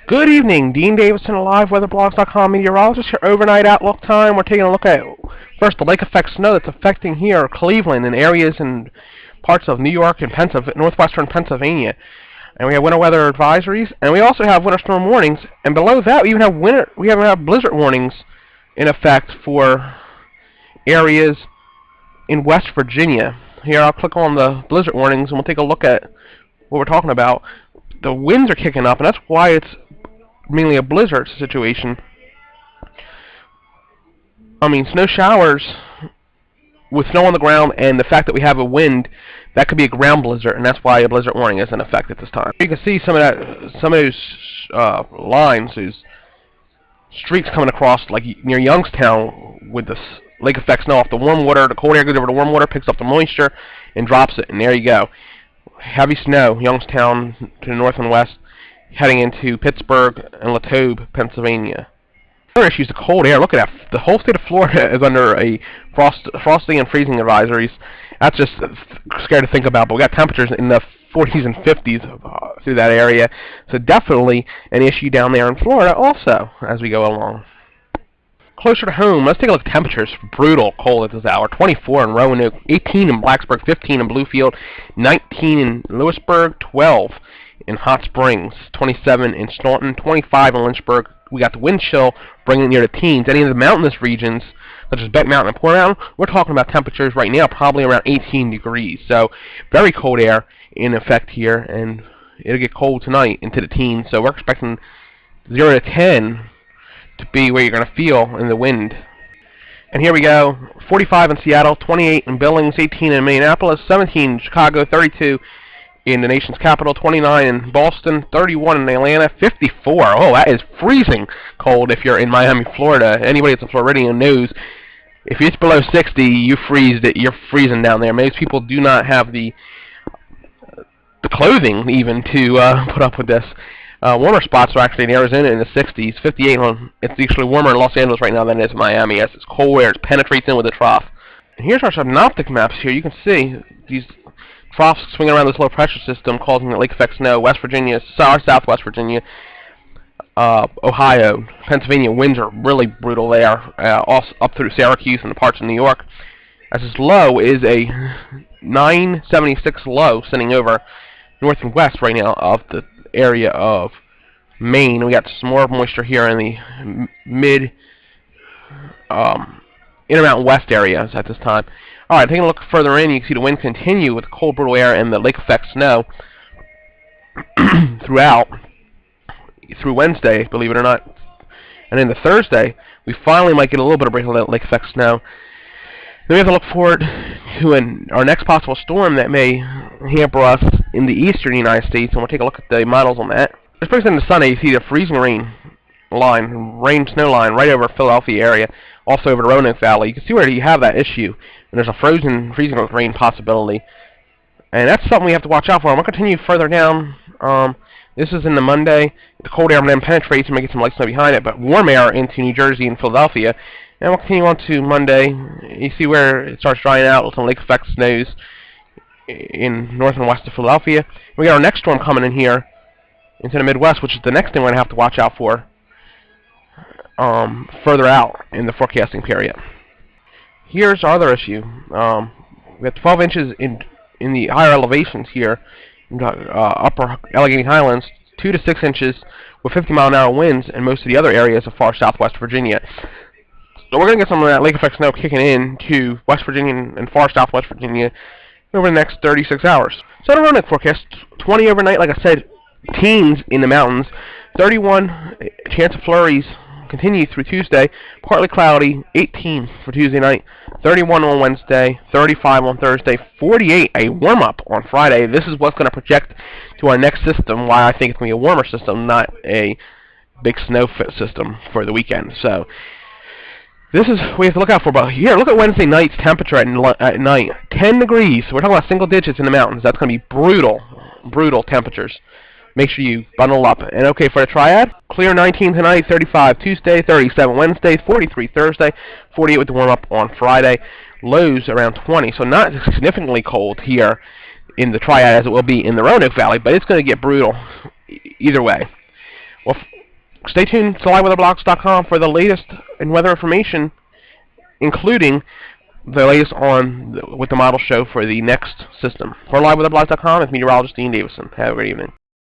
Good evening, Dean Davison of LiveWeatherBlogs.com meteorologist here. Overnight outlook time. We're taking a look at first the lake effect snow that's affecting here Cleveland and areas and parts of New York and northwestern Pennsylvania. And we have winter weather advisories, and we also have winter storm warnings. And below that, we even have blizzard warnings in effect for areas in West Virginia. Here, I'll click on the blizzard warnings, and we'll take a look at what we're talking about. The winds are kicking up, and that's why it's mainly a blizzard situation. I mean, snow showers with snow on the ground, and the fact that we have a wind, that could be a ground blizzard, and that's why a blizzard warning is in effect at this time. You can see some of those lines, those streaks coming across, like near Youngstown, with this lake effect snow off the warm water. The cold air goes over the warm water, picks up the moisture, and drops it, and there you go. Heavy snow, Youngstown to the north and west, heading into Pittsburgh and Latrobe, Pennsylvania. Other issues, the cold air. Look at that. The whole state of Florida is under a frosting and freezing advisories. That's just scary to think about, but we got temperatures in the 40s and 50s through that area. So definitely an issue down there in Florida also as we go along. Closer to home, let's take a look at temperatures. Brutal cold at this hour. 24 in Roanoke, 18 in Blacksburg, 15 in Bluefield, 19 in Lewisburg, 12 in Hot Springs, 27 in Staunton, 25 in Lynchburg. We got the wind chill bringing it near the teens. Any of the mountainous regions, such as Beck Mountain and Poor Mountain, we're talking about temperatures right now probably around 18 degrees. So very cold air in effect here, and it'll get cold tonight into the teens. So we're expecting 0 to 10 to be where you're going to feel in the wind. And here we go. 45 in Seattle, 28 in Billings, 18 in Minneapolis, 17 in Chicago, 32 in the nation's capital, 29 in Boston, 31 in Atlanta, 54. Oh, that is freezing cold if you're in Miami, Florida. Anybody that's a Floridian knows if it's below 60, you're freezing down there. Most people do not have the clothing even to put up with this. Warmer spots are actually in Arizona in the 60s, 58. It's actually warmer in Los Angeles right now than it is in Miami, as it's cold air penetrates in with the trough. And here's our synoptic maps here. You can see these troughs swinging around this low pressure system causing the lake effect snow. West Virginia, southwest Virginia, Ohio, Pennsylvania. Winds are really brutal there, also up through Syracuse and the parts of New York. As this low is a 976 low sitting over north and west right now of the area of Maine. We got some more moisture here in the mid Intermountain West areas at this time. Alright, taking a look further in, you can see the wind continue with cold, brutal air and the lake effect snow throughout through Wednesday, believe it or not. And then the Thursday, we finally might get a little bit of break of that lake effect snow. Then we have to look forward to our next possible storm that may hamper us in the eastern United States, and we'll take a look at the models on that. This brings into Sunday, you see the freezing rain-snow line right over Philadelphia area, also over the Roanoke Valley. You can see where you have that issue, and there's a freezing rain possibility. And that's something we have to watch out for. I'm going to continue further down. This is in the Monday. The cold air then penetrates and may get some light snow behind it, but warm air into New Jersey and Philadelphia. And we'll continue on to Monday. You see where it starts drying out with some lake effect snows in north and west of Philadelphia. We got our next storm coming in here into the Midwest, which is the next thing we're going to have to watch out for further out in the forecasting period. Here's our other issue. We have 12 inches in the higher elevations here, in upper Allegheny Highlands, 2 to 6 inches with 50-mile-an-hour winds in most of the other areas of far southwest Virginia. So we're going to get some of that lake effect snow kicking in to West Virginia and far southwest Virginia over the next 36 hours. So the Roanoke forecast, 20 overnight, like I said, teens in the mountains, 31 chance of flurries continue through Tuesday, partly cloudy, 18 for Tuesday night, 31 on Wednesday, 35 on Thursday, 48 a warm-up on Friday. This is what's going to project to our next system, why I think it's going to be a warmer system, not a big snow system for the weekend. So this is what we have to look out for. But here, look at Wednesday night's temperature at night. 10 degrees. So we're talking about single digits in the mountains. That's going to be brutal temperatures. Make sure you bundle up. And okay, for the triad, clear 19 tonight, 35 Tuesday, 37 Wednesday, 43 Thursday, 48 with the warm-up on Friday. Lows around 20. So not significantly cold here in the triad as it will be in the Roanoke Valley, but it's going to get brutal either way. Well, Stay tuned to liveweatherblocks.com for the latest in weather information, including the latest on with the model show for the next system. For liveweatherblocks.com, it's meteorologist Dean Davison. Have a great evening.